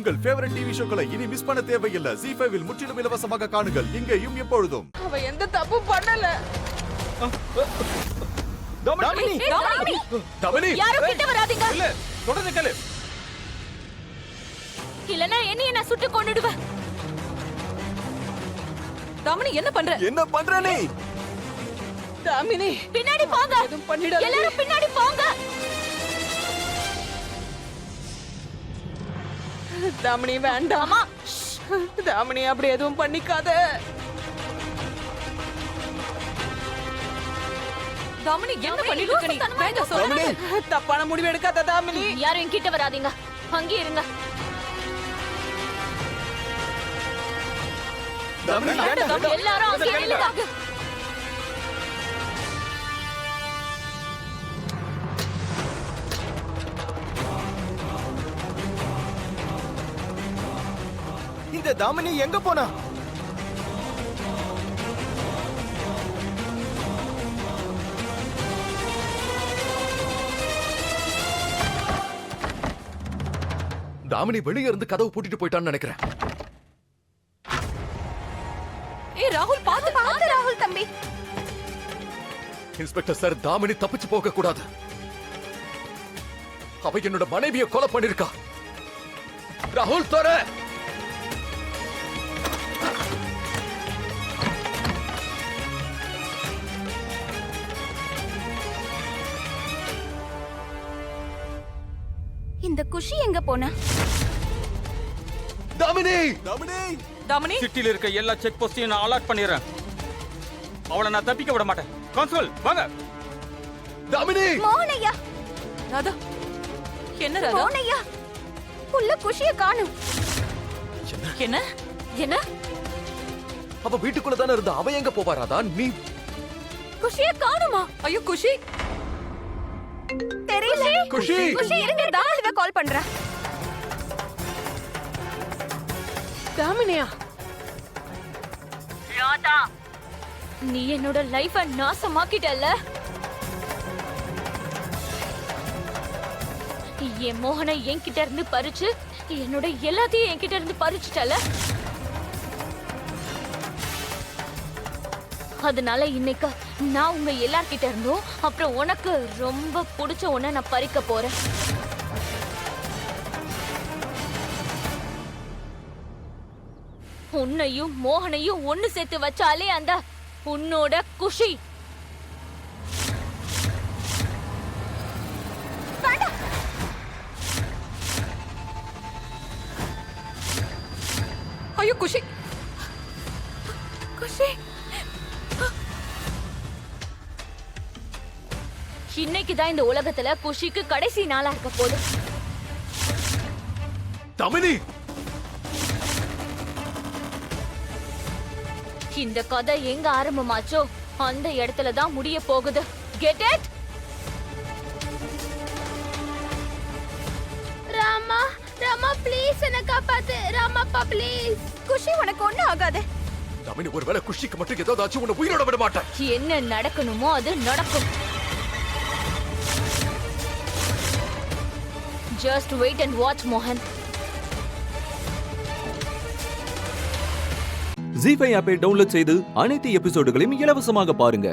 உங்கள் favourite TV ஷோக்களை இனி miss பண்ண தேவையில்லை. ZEE5 இல் முற்றிலும் இலவசமாக காணுங்கள். இங்கேயும் எப்பொழுதும். அவ எந்த தப்பு பண்ணல. தாமினி தாமினி யாரும் கிட்ட வராதீங்க. இல்ல தொடர்ந்து கேளு. இல்லனா என்னைய நான் சுட்டு கொன்னுடுவேன். தாமினி என்ன பண்ற நீ? தாமினி பின்னாடி போங்க. எதுவும் பண்ணிடாத. எல்லாரும் பின்னாடி போங்க. தாமினி வேண்டாம். அம்மா தாமினி அப்படி எதுவும் பண்ணிக்காத. தாமினி என்ன பண்ணிட்டு இருக்க நீ? வேண்டாம் சொல்லு. தப்பான முடிவு எடுக்காத தாமினி. யாரும் என்கிட்ட வராதீங்க. அங்கே இருங்க. தாமினி வேண்டாம். எல்லாரும் அங்கே நில்லுங்க. இந்த தாமினி எங்க போனா? தாமினி வெளியே இருந்து கதவு பூட்டிட்டு போயிட்டான்னு நினைக்கிறேன். ஏய் ராகுல் பாத்து ராகுல் தம்பி. இன்ஸ்பெக்டர் சார், தாமினி தப்பிச்சு போக கூடாது. அவ என்னோட மனைவியை கொலை பண்ணிருக்கா. ராகுல் தோர இந்த குஷி எங்க போனா? தாமினி தாமினி சிட்டில இருக்க எல்லா செக் போஸ்டையும் நான் அலர்ட் பண்ணிடுறேன். அவளை நான் தப்பிக்க விட மாட்டேன். கான்ஸ்டபிள் வாங்க. தாமினி மோனையா ராதா என்ன ராதா? மோனையா உள்ள குஷிய காணோம். என்ன என்ன? அவ வீட்டுக்குள்ள தானே இருந்தா. அவ எங்க போவாராதா? நீ குஷிய காணுமா? ஐயோ குஷி தெரியல. குஷி குஷி இருங்க, தாமினிவ கால் பண்றேன். தாமினியா ராதா, நீ என்னோட லைஃப நாசமாக்கிட்டல்ல. என் மோகனை என்கிட்ட இருந்து பறிச்சு என்னோட எல்லாத்தையும் என்கிட்ட இருந்து பறிச்சுட்டல. அதனால இன்னைக்கு நான் உங்க எல்லார்கிட்ட இருந்தும் அப்புறம் உனக்கு ரொம்ப பிடிச்ச உன்னை நான் பறிக்க போறேன். உன்னையும் மோகனையும் ஒண்ணு சேர்த்து வச்சாலே அந்த உன்னோட குஷி. ஐயோ குஷி குஷி இன்னைக்குதான் இந்த உலகத்துல குஷிக்கு கடைசி நாளா இருக்க போகுது. தாமினி இந்த கதை எங்க ஆரம்பமாச்சோ அந்த இடத்துல தான் முடிய போகுது. Get it? Rama Rama please என்ன காப்பாத்து. ராமாப்பா ப்ளீஸ். குஷி உனக்கு ஒண்ணு ஆகாது. தாமினி ஒருவேளை குஷிக்கு மட்டும் ஏதாவது ஆச்சு உன்னை உயிரோட விட மாட்டேன். என்ன நடக்கணுமோ அது நடக்கும். ஜஸ்ட் வெயிட் அண்ட் வாட்ச் மோகன். ZEE5 ஆப்பை டவுன்லோட் செய்து அனைத்து எபிசோடுகளையும் இலவசமாக பாருங்க.